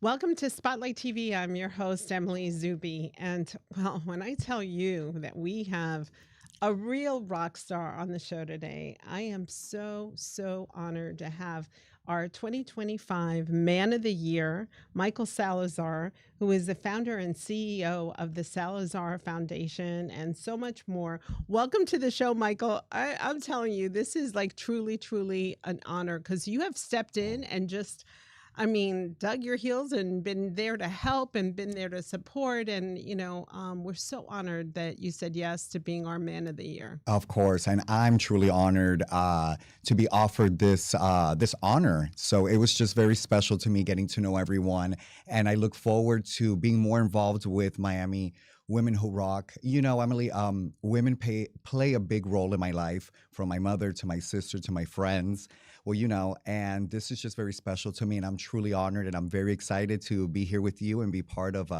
Welcome to Spotlight TV. I'm your host, Emily Zubi. And well, when I tell you that we have a real rock star on the show today, I am so honored to have our 2025 Man of the Year, Michael Salazar, who is the founder and CEO of the Salazar Foundation and so much more. Welcome to the show, Michael. I'm telling you, this is like truly an honor because you have stepped in and just dug your heels and been there to help and been there to support. And, we're so honored that you said yes to being our man of the year. Of course, and I'm truly honored to be offered this honor. So it was just very special to me getting to know everyone, and I look forward to being more involved with Miami Women Who Rock. You know, Emily, women play a big role in my life, from my mother to my sister to my friends. Well, and this is just very special to me, and I'm truly honored, and I'm very excited to be here with you and be part of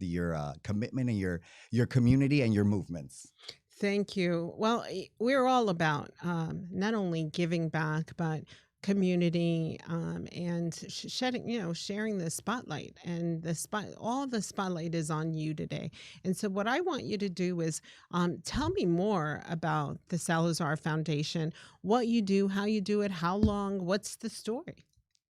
your commitment and your community and your movements. Thank you. Well, we're all about not only giving back, but community and shedding, sharing the spotlight. And all the spotlight is on you today. And so, what I want you to do is tell me more about the Salazar Foundation, what you do, how you do it, how long, what's the story?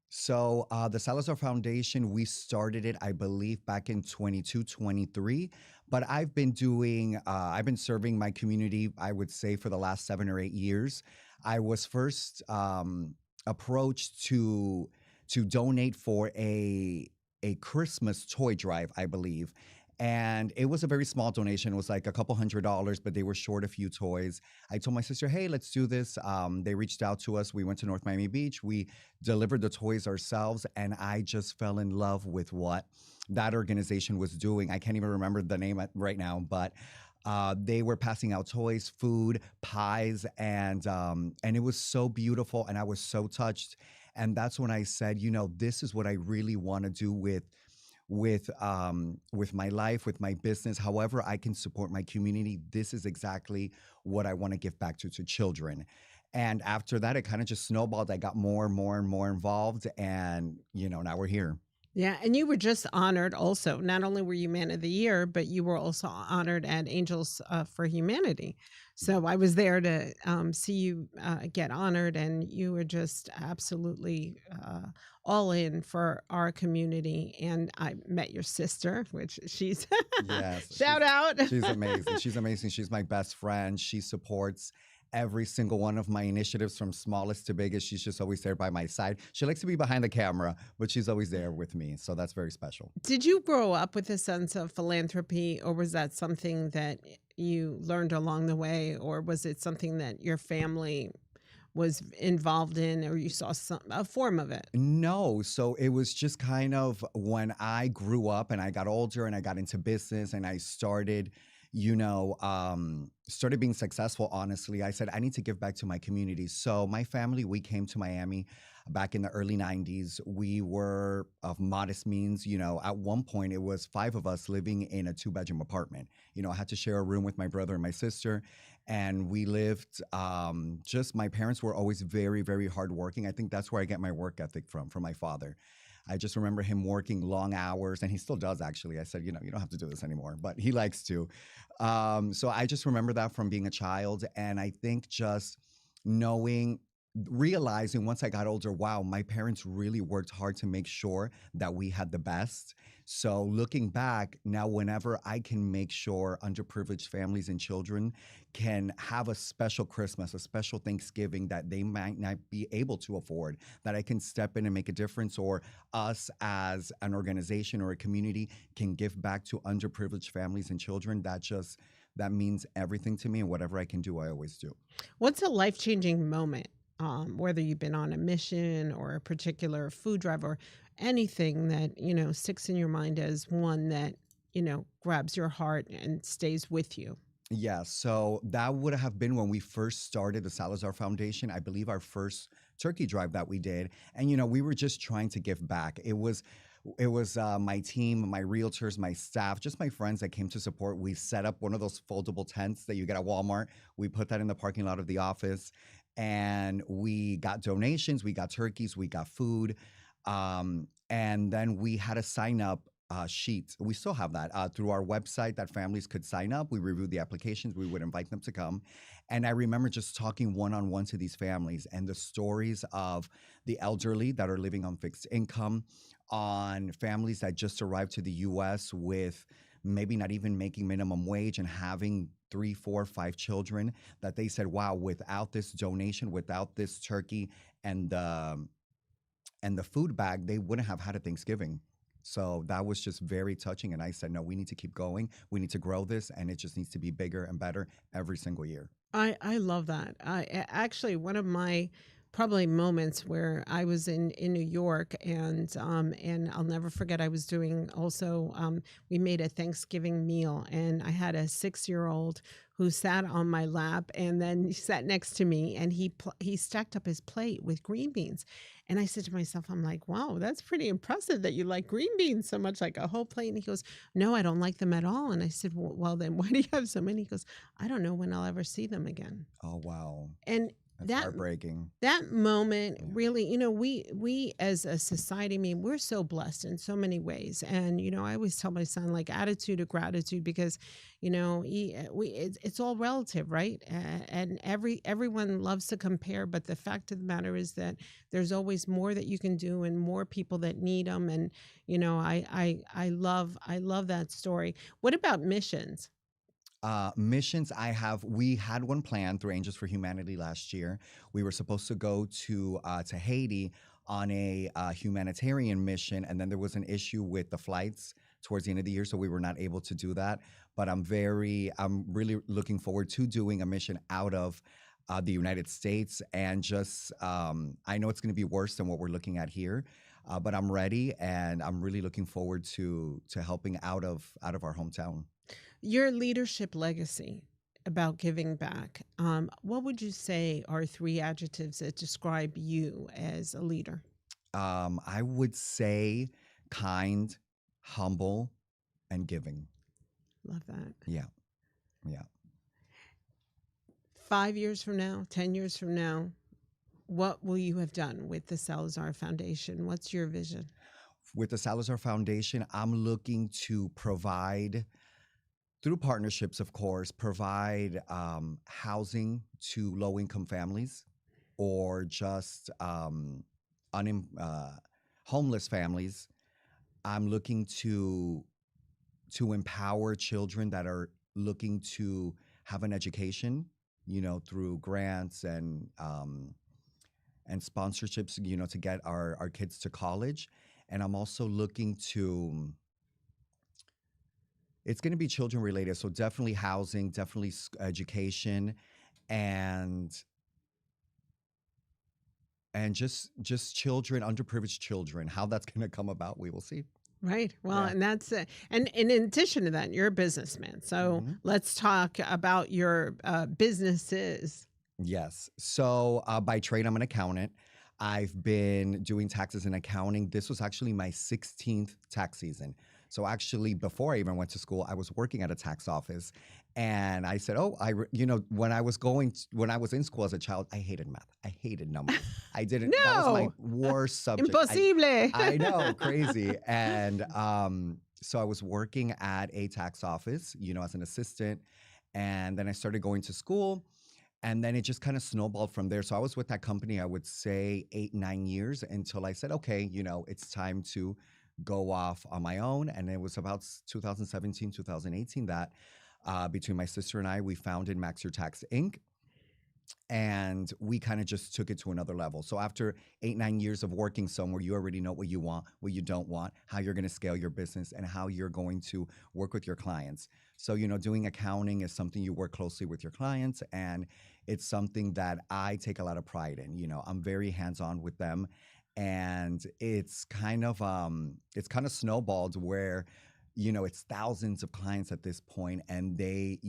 So the Salazar Foundation, we started it, I believe, back in 22, 23. But I've been serving my community, I would say, for the last 7 or 8 years. I was first approached to donate for a Christmas toy drive, I believe. And it was a very small donation. It was like a couple $100s, but they were short a few toys. I told my sister, hey, let's do this. They reached out to us. We went to North Miami Beach. We delivered the toys ourselves. And I just fell in love with what that organization was doing. I can't even remember the name right now, but they were passing out toys, food, pies, and it was so beautiful. And I was so touched. And that's when I said, this is what I really want to do with my life, with my business, however I can support my community. This is exactly what I want to give back to children. And after that, it kind of just snowballed. I got more and more and more involved, and now we're here. Yeah, and you were just honored also. Not only were you Man of the Year, but you were also honored at Angels for Humanity. So I was there to see you get honored, and you were just absolutely all in for our community. And I met your sister, which she's Yes, shout out. she's amazing. She's amazing. She's my best friend. She supports every single one of my initiatives, from smallest to biggest. She's just always there by my side. She likes to be behind the camera, but she's always there with me. So that's very special. Did you grow up with a sense of philanthropy, or was that something that you learned along the way, or was it something that your family was involved in, or you saw a form of it? No, so it was just kind of when I grew up and I got older and I got into business and I started being successful. Honestly, I said I need to give back to my community. So my family, we came to Miami back in the early 90s. We were of modest means. At one point it was five of us living in a two-bedroom apartment. I had to share a room with my brother and my sister, and we lived, just my parents were always very, very hardworking. I think that's where I get my work ethic from my father. I just remember him working long hours, and he still does, actually. I said, you don't have to do this anymore, but he likes to. So I just remember that from being a child. And I think just knowing, realizing once I got older, wow, my parents really worked hard to make sure that we had the best. So looking back now, whenever I can make sure underprivileged families and children can have a special Christmas, a special Thanksgiving that they might not be able to afford, that I can step in and make a difference, or us as an organization or a community can give back to underprivileged families and children, that means everything to me. And whatever I can do, I always do. What's a life-changing moment, whether you've been on a mission or a particular food drive or anything that, sticks in your mind as one that, grabs your heart and stays with you? Yeah, so that would have been when we first started the Salazar Foundation. I believe our first turkey drive that we did, and we were just trying to give back. It was my team, my realtors, my staff, just my friends that came to support. We set up one of those foldable tents that you get at Walmart. We put that in the parking lot of the office, and we got donations. We got turkeys. We got food. And then we had a sign up sheet. We still have that through our website that families could sign up. We reviewed the applications. We would invite them to come. And I remember just talking one on one to these families and the stories of the elderly that are living on fixed income, on families that just arrived to the US with maybe not even making minimum wage and having three, four, five children, that they said, wow, without this donation, without this turkey and the food bag, they wouldn't have had a Thanksgiving. So that was just very touching. And I said, no, we need to keep going. We need to grow this, and it just needs to be bigger and better every single year. I love that. Actually, one of my probably moments where I was in New York, and I'll never forget, I was doing also, we made a Thanksgiving meal, and I had a 6-year-old who sat on my lap, and then he sat next to me, and he stacked up his plate with green beans. And I said to myself, I'm like, wow, that's pretty impressive that you like green beans so much, like a whole plate. And he goes, no, I don't like them at all. And I said, well, then why do you have so many? He goes, I don't know when I'll ever see them again. Oh, wow. And That's that heartbreaking. that moment Yeah. really, we as a society, I mean, we're so blessed in so many ways. And I always tell my son, like, attitude of gratitude, because it's all relative, right? And everyone loves to compare, but the fact of the matter is that there's always more that you can do and more people that need them. And I love that story. What about missions? Missions, we had one planned through Angels for Humanity last year. We were supposed to go to Haiti on a humanitarian mission, and then there was an issue with the flights towards the end of the year, so we were not able to do that. But I'm really looking forward to doing a mission out of the United States, and just I know it's going to be worse than what we're looking at here, but I'm ready, and I'm really looking forward to helping out of our hometown. Your leadership legacy about giving back. What would you say are three adjectives that describe you as a leader? I would say kind, humble, and giving. Love that. Yeah, yeah. 5 years from now, 10 years from now, what will you have done with the Salazar Foundation? What's your vision? With the Salazar Foundation, I'm looking to provide, through partnerships, of course, provide housing to low income families, or just unem- uh, homeless families. I'm looking to empower children that are looking to have an education, through grants and sponsorships, to get our kids to college. And I'm also looking to, it's going to be children related. So definitely housing, definitely education, and just children, underprivileged children. How that's going to come about, we will see. Right. Well, Yeah. and that's it. And in addition to that, you're a businessman. So Mhm. let's talk about your businesses. Yes. So by trade, I'm an accountant. I've been doing taxes and accounting. This was actually my 16th tax season. So actually, before I even went to school, I was working at a tax office, and I said, "Oh, when I was in school as a child, I hated math. I hated numbers. I didn't. That was my No, worst subject. impossible. I know, crazy. And so I was working at a tax office, as an assistant, and then I started going to school. And then it just kind of snowballed from there. So I was with that company, I would say 8, 9 years, until I said, okay, it's time to go off on my own. And it was about 2017, 2018 that between my sister and I, we founded Max Your Tax Inc. And we kind of just took it to another level. So after 8, 9 years of working somewhere, you already know what you want, what you don't want, how you're going to scale your business, and how you're going to work with your clients. So, doing accounting is something you work closely with your clients, and it's something that I take a lot of pride in. I'm very hands-on with them, and it's kind of snowballed where it's thousands of clients at this point, and they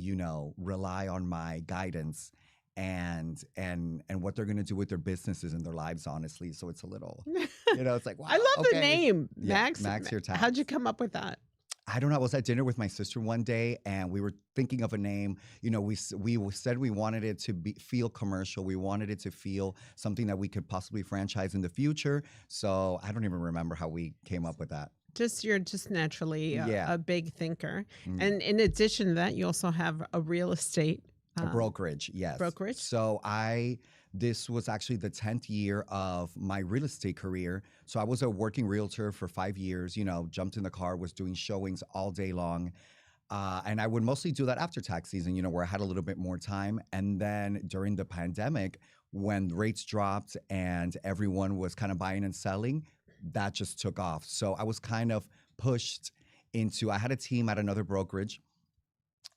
rely on my guidance and what they're going to do with their businesses and their lives, honestly. So it's a little, it's like, I wow, love the okay. name, Yeah, Max. Max Your How'd you Tax. come up with that? I don't know. I was at dinner with my sister one day, and we were thinking of a name. You know, said we wanted it to be feel commercial. We wanted it to feel something that we could possibly franchise in the future. So I don't even remember how we came up with that. Just you're just naturally Yeah. a big thinker. Mm. And in addition to that, you also have a real estate A brokerage, yes. brokerage. So this was actually the 10th year of my real estate career. So I was a working realtor for 5 years, jumped in the car, was doing showings all day long. And I would mostly do that after tax season, where I had a little bit more time. And then during the pandemic, when rates dropped and everyone was kind of buying and selling, that just took off. So I was kind of pushed I had a team at another brokerage.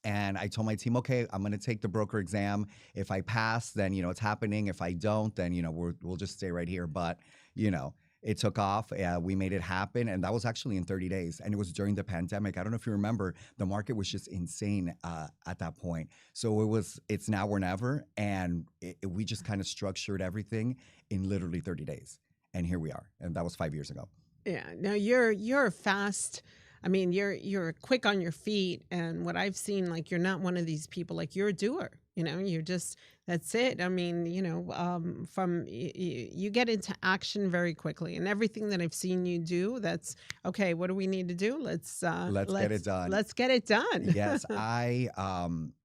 And I told my team, okay, I'm going to take the broker exam. If I pass, then, it's happening. If I don't, then, we'll just stay right here. But, you know, it took off. We made it happen. And that was actually in 30 days. And it was during the pandemic. I don't know if you remember, the market was just insane at that point. So it's now or never. And we just kind of structured everything in literally 30 days. And here we are. And that was 5 years ago. Yeah. Now you're fast. I mean, you're quick on your feet, and what I've seen, like you're not one of these people. Like you're a doer. You're just that's it. I mean, you get into action very quickly, and everything that I've seen you do, that's okay. What do we need to do? Let's get it done. Let's get it done. Yes,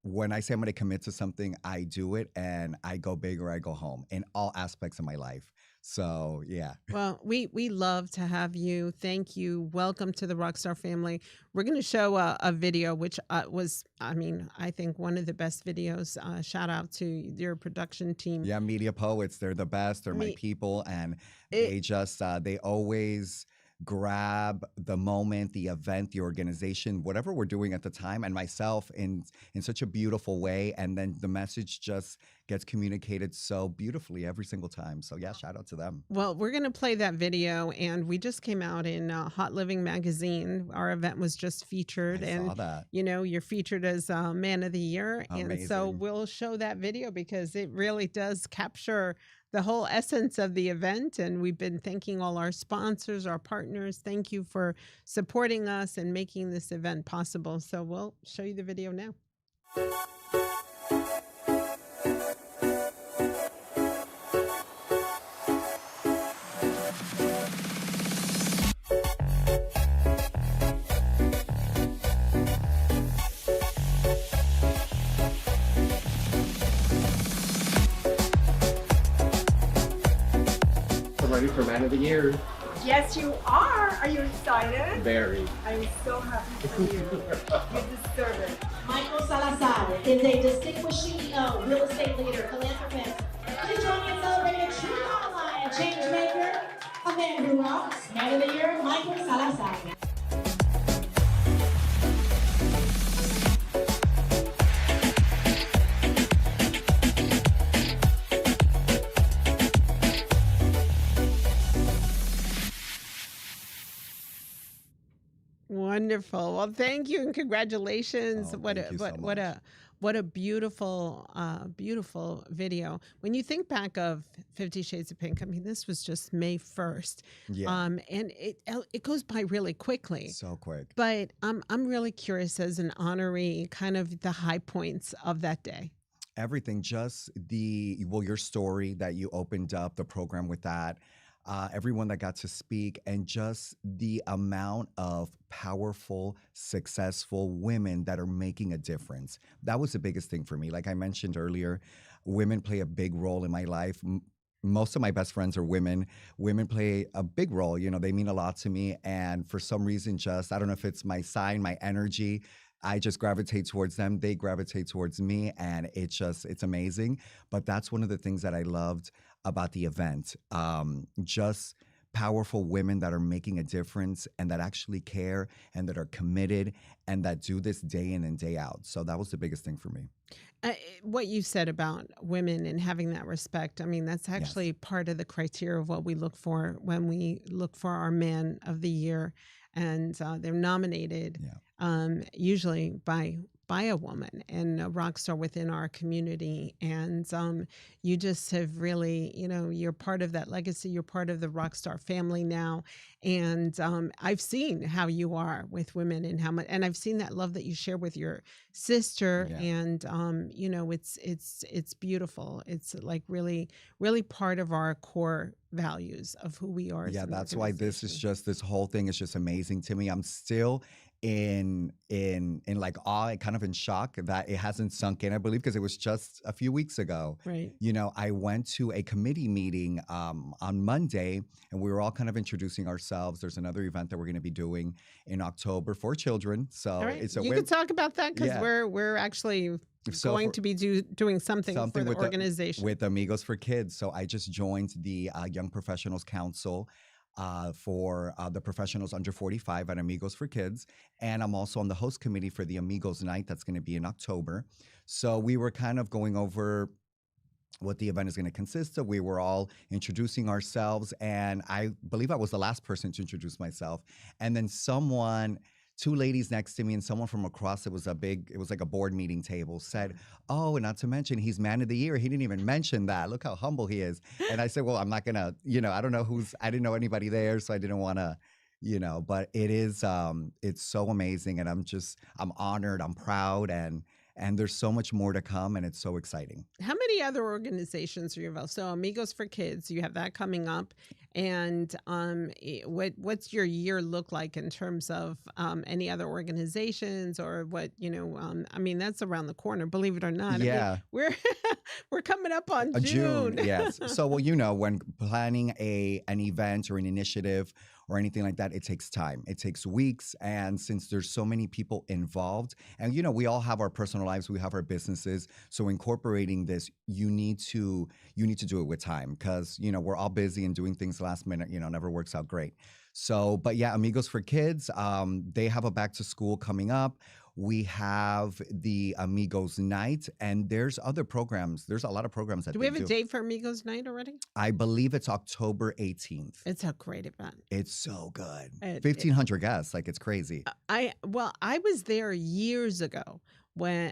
when I say I'm going to commit to something, I do it, and I go big or I go home in all aspects of my life. So yeah. Well, we love to have you. Thank you. Welcome to the Rockstar family. We're going to show a video, which was, I mean, I think one of the best videos. Shout out to your production team. Yeah, Media Poets, they're the best. They're my people, and they always grab the moment, the event, the organization, whatever we're doing at the time, and myself in such a beautiful way, and then the message just gets communicated so beautifully every single time. So yeah, shout out to them. Well, we're going to play that video, and we just came out in Hot Living magazine. Our event was just featured, I saw that. You're featured as Man of the Year. Amazing. And so we'll show that video because it really does capture the whole essence of the event. And we've been thanking all our sponsors, our partners. Thank you for supporting us and making this event possible. So we'll show you the video now. Ready for Man of the Year? Yes, you are. Are you excited? Very. I'm so happy for you. You deserve it. Michael Salazar is a distinguished CEO, real estate leader, philanthropist. Please join me in celebrating a true online change maker, a man who rocks. Man of the Year, Michael Salazar. Wonderful. Well, thank you and congratulations. Oh, thank you so much. What a beautiful, beautiful video. When you think back of 50 Shades of Pink, I mean, this was just May 1st. Yeah. And it goes by really quickly. So quick. But I'm really curious as an honoree, kind of the high points of that day. Everything, just your story that you opened up the program with that. Everyone that got to speak, and just the amount of powerful, successful women that are making a difference. That was the biggest thing for me. Like I mentioned earlier, women play a big role in my life. Most of my best friends are women. Women play a big role. They mean a lot to me. And for some reason, I don't know if it's my sign, my energy, I just gravitate towards them. They gravitate towards me. And it's amazing. But that's one of the things that I loved about the event. Just powerful women that are making a difference and that actually care and that are committed and that do this day in and day out. So that was the biggest thing for me. What you said about women and having that respect, I mean, that's actually part of the criteria of what we look for when we look for our Man of the Year. And they're nominated usually by by a woman and a rock star within our community. And you just have really, you're part of that legacy. You're part of the rock star family now. And I've seen how you are with women and how much, and I've seen that love that you share with your sister. Yeah. And it's beautiful. It's like really, really part of our core values of who we are. Yeah, that's why this whole thing is just amazing to me. I'm still in like awe, kind of in shock that it hasn't sunk in, I believe, because it was just a few weeks ago. Right. I went to a committee meeting on Monday, and we were all kind of introducing ourselves. There's another event that we're going to be doing in October for children. So all right. it's a you could talk about that because Yeah. we're actually going to be doing something for the with organization. with Amigos for Kids. So I just joined the Young Professionals Council for the professionals under 45 at Amigos for Kids. And I'm also on the host committee for the Amigos Night that's going to be in October. So we were kind of going over what the event is going to consist of. We were all introducing ourselves, and I believe I was the last person to introduce myself. And then two ladies next to me and someone from across, it was like a board meeting table, said, "Oh, and not to mention, he's man of the year." He didn't even mention that. Look how humble he is. And I said, well, I'm not gonna, I don't know I didn't know anybody there, so I didn't want to, but it is, it's so amazing. And I'm honored, I'm proud, and there's so much more to come, and it's so exciting. How many other organizations are you involved? So Amigos for Kids, you have that coming up. And what's your year look like in terms of any other organizations or what, that's around the corner, believe it or not. Yeah. I mean, we're coming up on June. Yes. So, when planning an event or an initiative or anything like that, it takes time. It takes weeks. And since there's so many people involved, and, we all have our personal lives, we have our businesses. So incorporating this, you need to do it with time because, we're all busy and doing things last minute, never works out great. So, but yeah, Amigos for Kids, they have a back to school coming up. We have the Amigos Night, and there's other programs. There's a lot of programs that do we have a date for Amigos Night already? I believe it's October 18th. It's a great event. It's so good. 1,500 guests, like it's crazy. I was there years ago. When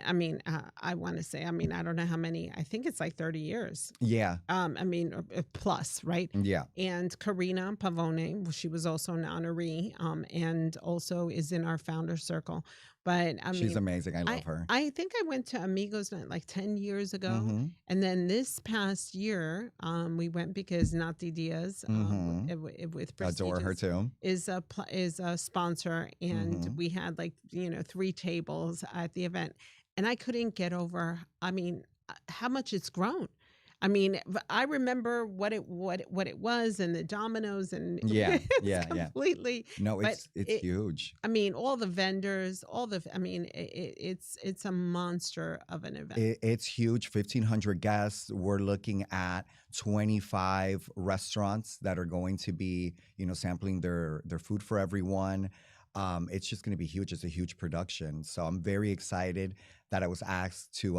I want to say, I don't know how many. I think it's like 30 years. Yeah. Plus, right? Yeah. And Karina Pavone, she was also an honoree, and also is in our founder circle. But she's amazing. I love her. I think I went to Amigos Night like 10 years ago, and then this past year, we went because Nati Diaz with Prestige adore her too. Is a sponsor, and we had 3 tables at the event. And I couldn't get over, how much it's grown. I remember what it was and the dominoes and completely. No, it's huge. All the vendors, it's a monster of an event. It's huge. 1,500 guests. We're looking at 25 restaurants that are going to be, sampling their food for everyone. It's just going to be huge. It's a huge production. So I'm very excited that I was asked to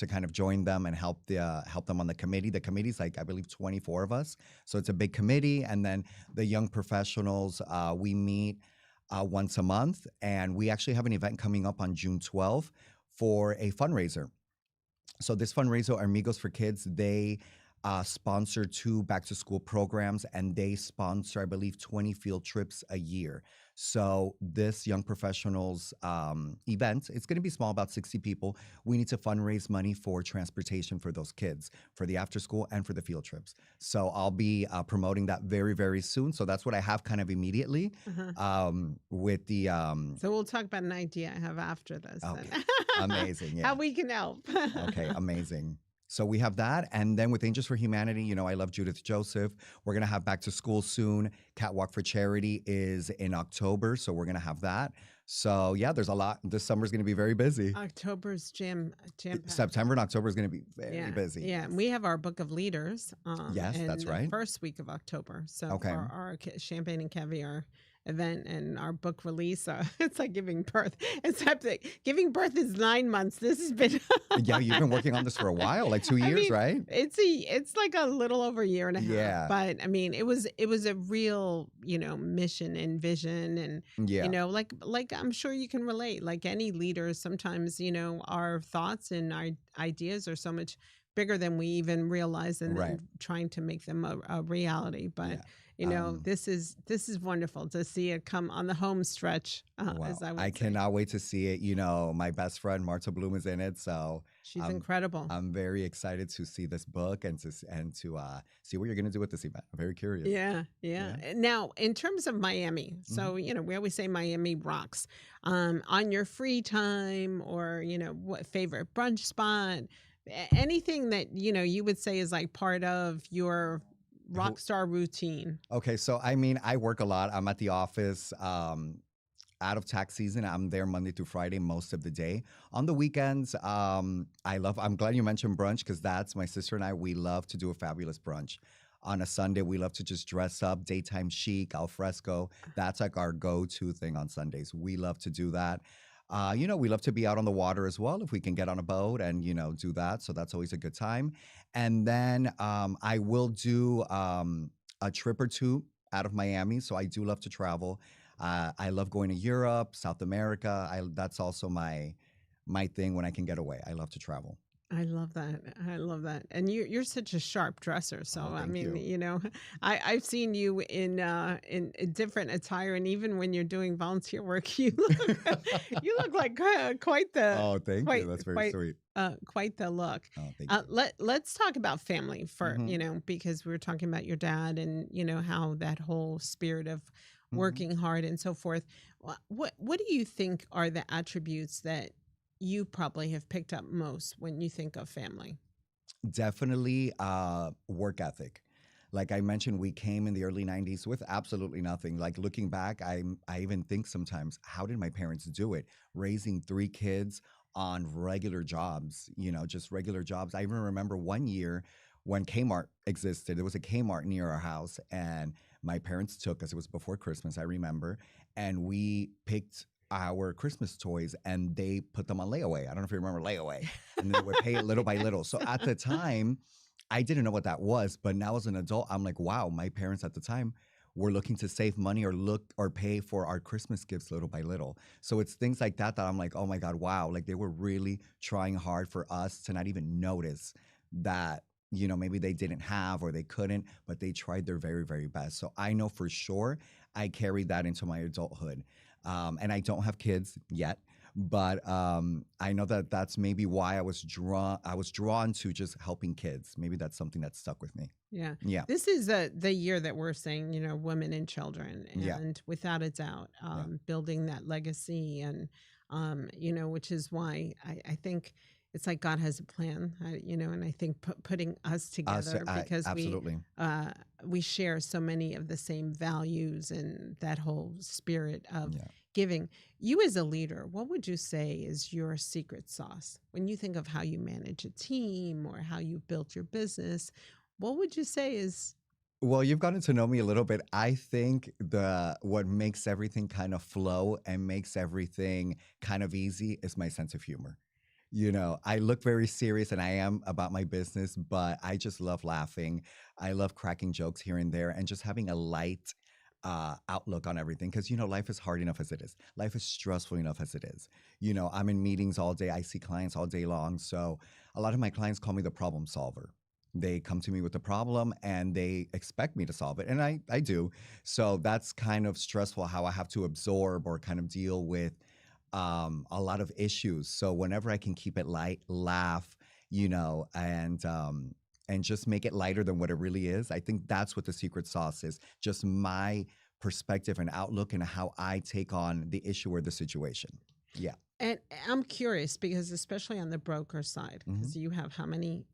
kind of join them and help them on the committee. The committee's I believe 24 of us. So it's a big committee. And then the young professionals, we meet once a month. And we actually have an event coming up on June 12th for a fundraiser. So this fundraiser, Amigos for Kids, they sponsor 2 back-to-school programs, and they sponsor, I believe, 20 field trips a year. So this Young Professionals event, it's going to be small, about 60 people. We need to fundraise money for transportation for those kids, for the after-school and for the field trips. So I'll be promoting that very, very soon. So that's what I have kind of immediately with the... So we'll talk about an idea I have after this. Okay. Amazing, yeah. How we can help. Okay, amazing. So we have that. And then with Angels for Humanity, I love Judith Joseph. We're going to have back to school soon. Catwalk for Charity is in October. So we're going to have that. So yeah, there's a lot. This summer's going to be very busy. October's jam. September and October is going to be very busy. Yeah, and we have our book of leaders. Yes, that's right. First week of October. So okay. our champagne and caviar event and our book release. It's like giving birth, except that giving birth is 9 months. This has been, Yeah, you've been working on this for a while, like 2 I years, mean, right? it's like a little over a year and a half, Yeah. but I mean, it was a real, mission and vision, and Yeah. like I'm sure you can relate. Like any leaders, sometimes our thoughts and our ideas are so much bigger than we even realize, and Right. then trying to make them a reality. But Yeah. Um, this is wonderful to see it come on the home stretch, as wow. I I would say. cannot wait to see it. My best friend Marta Bloom is in it, so She's I'm incredible. I'm very excited to see this book and to see what you're gonna do with this event. I'm very curious. Yeah, yeah. Yeah. Now, in terms of Miami, hmm so we always say Miami rocks. On your free time, or what favorite brunch spot, anything that you would say is like part of your rock Who? star routine. Okay, so I mean, I work a lot. I'm at the office. Out of tax season, I'm there Monday through Friday most of the day. On the weekends, I'm glad you mentioned brunch because that's my sister and I. We love to do a fabulous brunch. On a Sunday, we love to just dress up, daytime chic, al fresco. That's like our go-to thing on Sundays. We love to do that. We love to be out on the water as well if we can get on a boat and do that. So that's always a good time. And then I will do a trip or two out of Miami. So I do love to travel. I love going to Europe, South America. That's also my thing when I can get away. I love to travel. I love that. I love that. And you're such a sharp dresser. So Oh, I thank mean, you. I've seen you in different attire, and even when you're doing volunteer work, you look you look like quite the Oh, thank you. quite That's very quite sweet. quite the look. Oh, thank you. Let's talk about family for hmm because we were talking about your dad, and how that whole spirit of hmm working hard and so forth. What do you think are the attributes that you probably have picked up most when you think of family? Definitely work ethic. Like I mentioned, we came in the early 90s with absolutely nothing. Like looking back, I even think sometimes, how did my parents do it? Raising 3 kids on regular jobs, just regular jobs. I even remember one year when Kmart existed, there was a Kmart near our house, and my parents took us, it was before Christmas, I remember, and we picked our Christmas toys and they put them on layaway. I don't know if you remember layaway. And they would pay it little by little. So at the time, I didn't know what that was, but now as an adult, I'm like, wow, my parents at the time were looking to save money or look or pay for our Christmas gifts little by little. So it's things like that that I'm like, oh my God, wow. Like they were really trying hard for us to not even notice that, maybe they didn't have or they couldn't, but they tried their very, very best. So I know for sure I carried that into my adulthood. And I don't have kids yet, but I know that that's maybe why I was drawn to just helping kids. Maybe that's something that stuck with me. Yeah. Yeah. This is the year that we're saying, women and children. Yeah. And without a doubt, Yeah. building that legacy, and, which is why I think it's like God has a plan, and I think putting us together because Absolutely. we share so many of the same values and that whole spirit of Yeah. giving. You as a leader, what would you say is your secret sauce when you think of how you manage a team or how you built your business? What would you say is Well, you've gotten to know me a little bit. I think the what makes everything kind of flow and makes everything kind of easy is my sense of humor. I look very serious and I am about my business, but I just love laughing. I love cracking jokes here and there and just having a light outlook on everything. Because, life is hard enough as it is. Life is stressful enough as it is. I'm in meetings all day. I see clients all day long. So a lot of my clients call me the problem solver. They come to me with a problem and they expect me to solve it. And I do. So that's kind of stressful how I have to absorb or kind of deal with a lot of issues. So whenever I can keep it light, laugh, and just make it lighter than what it really is, I think that's what the secret sauce is. Just my perspective and outlook and how I take on the issue or the situation. Yeah. and I'm curious because especially on the broker side, hmm because you have how many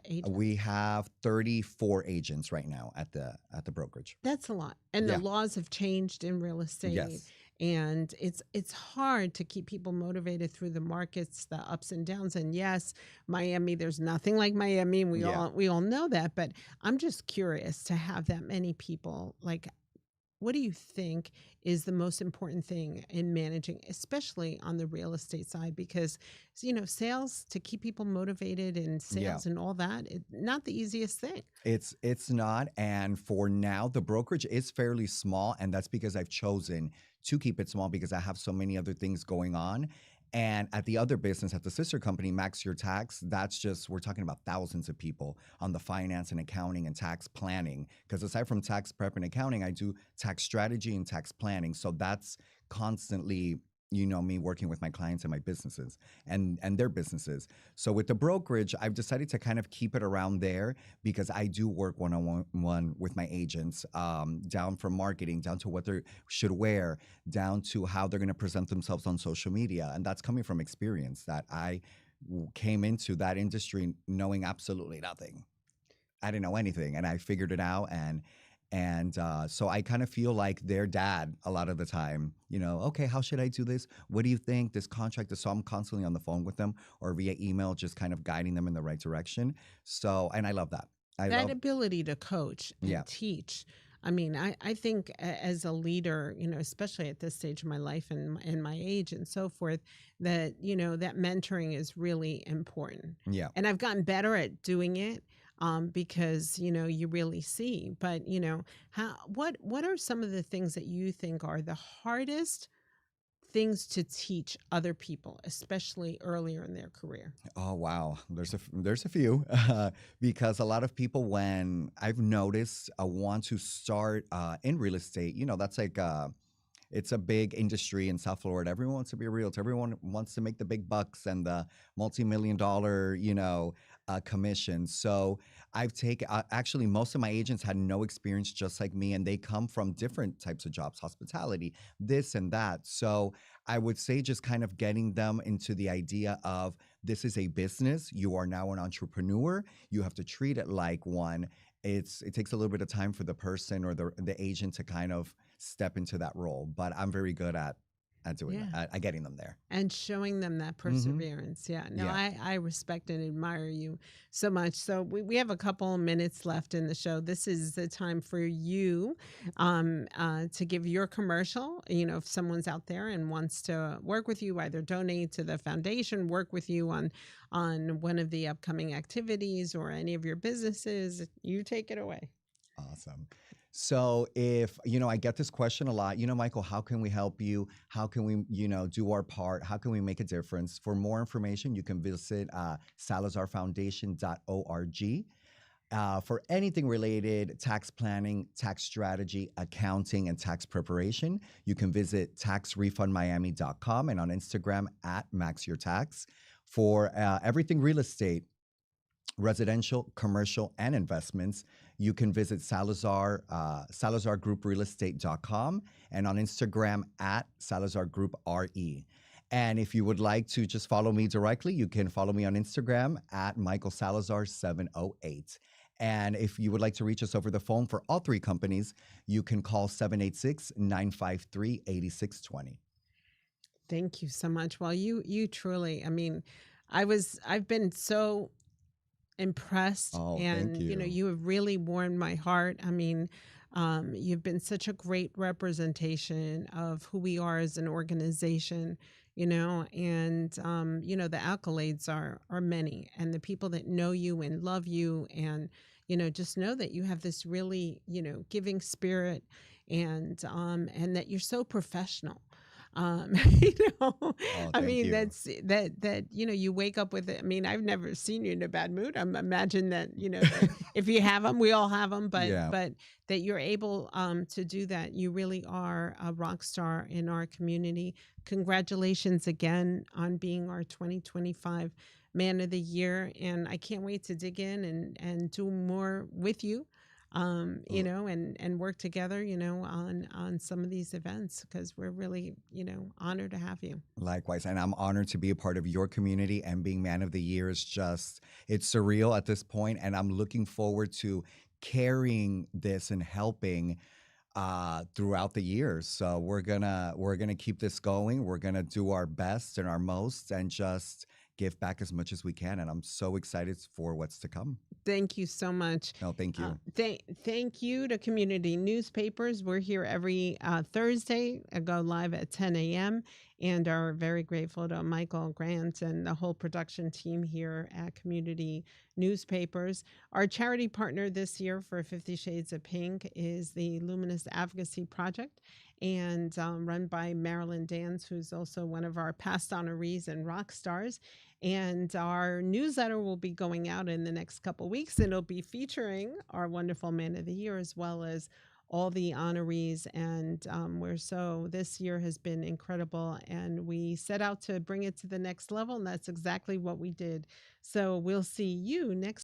agents? We have 34 agents right now at the brokerage. That's a lot. And the Yeah. laws have changed in real estate. Yes. And it's hard to keep people motivated through the markets, the ups and downs. And yes, Miami, there's nothing like Miami, and we Yeah. all know that. But I'm just curious to have that many people. Like, what do you think is the most important thing in managing, especially on the real estate side? Because sales, to keep people motivated, and Yeah. sales and all that, not the easiest thing. It's not. And for now, the brokerage is fairly small. And that's because I've chosen to keep it small because I have so many other things going on. And at the other business, at the sister company, Max Your Tax, that's just, we're talking about thousands of people on the finance and accounting and tax planning. Because aside from tax prep and accounting, I do tax strategy and tax planning. So that's constantly, me working with my clients and my businesses and their businesses. So with the brokerage, I've decided to kind of keep it around there because I do work one-on-one with my agents, down from marketing, down to what they should wear, down to how they're going to present themselves on social media. And that's coming from experience that I came into that industry knowing absolutely nothing. I didn't know anything, and I figured it out. And so I kind of feel like their dad a lot of the time. Okay, how should I do this? What do you think? This contract. So I'm constantly on the phone with them or via email, just kind of guiding them in the right direction. So, and I love that. I That love, ability to coach yeah, and teach. I mean, I think as a leader, especially at this stage of my life and my age and so forth, that, that mentoring is really important. yeah. And I've gotten better at doing it, because, you really see. But, what are some of the things that you think are the hardest things to teach other people, especially earlier in their career? Oh wow, there's a few because a lot of people, when I've noticed, want to start in real estate. That's like it's a big industry in South Florida. Everyone wants to be a realtor. Everyone wants to make the big bucks and the multi-million dollar, commissions. So I've taken, actually, most of my agents had no experience just like me, and they come from different types of jobs, hospitality, this and that. So I would say just kind of getting them into the idea of this is a business. You are now an entrepreneur. You have to treat it like one. It takes a little bit of time for the person or the agent to kind of step into that role, but I'm very good at doing Yeah. that, at getting them there. And showing them that Hmm. perseverance. Yeah. No, Yeah. I respect and admire you so much. So we have a couple of minutes left in the show. This is the time for you, to give your commercial. If someone's out there and wants to work with you, either donate to the foundation, work with you on one of the upcoming activities or any of your businesses, you take it away. Awesome. So if, I get this question a lot, Michael, how can we help you? How can we, do our part? How can we make a difference? For more information, you can visit salazarfoundation.org. For anything related, tax planning, tax strategy, accounting, and tax preparation, you can visit taxrefundmiami.com and on Instagram at maxyourtax. For everything real estate, residential, commercial, and investments, you can visit salazargrouprealestate.com and on Instagram at salazargroupre. And if you would like to just follow me directly, you can follow me on Instagram at michaelsalazar708. And if you would like to reach us over the phone for all three companies, you can call 786-953-8620. Thank you so much. Well, you truly, I mean, I've been so impressed, Oh, thank and you. you have really warmed my heart. I mean, you've been such a great representation of who we are as an organization, and the accolades are many, and the people that know you and love you, and just know that you have this really giving spirit, and that you're so professional. You know, Oh, I thank mean, you. that you wake up with it. I mean, I've never seen you in a bad mood. I imagine that that if you have them, we all have them, but Yeah. that you're able to do that. You really are a rock star in our community. Congratulations again on being our 2025 Man of the Year, and I can't wait to dig in and do more with you, and work together, on some of these events, because we're really, honored to have you. Likewise, and I'm honored to be a part of your community, and being Man of the Year is just, it's surreal at this point, and I'm looking forward to carrying this and helping throughout the years. So we're gonna keep this going. We're gonna do our best and our most, and just give back as much as we can. And I'm so excited for what's to come. Thank you so much. No, thank you. Thank you to community newspapers. We're here every Thursday. I go live at 10 a.m. and are very grateful to Michael Grant and the whole production team here at community newspapers. Our charity partner this year for 50 Shades of Pink is the Luminous Advocacy Project, and run by Marilyn Dans, who's also one of our past honorees and rock stars. And our newsletter will be going out in the next couple weeks, and it'll be featuring our wonderful Man of the Year as well as all the honorees. And this year has been incredible, and we set out to bring it to the next level, and that's exactly what we did. So we'll see you next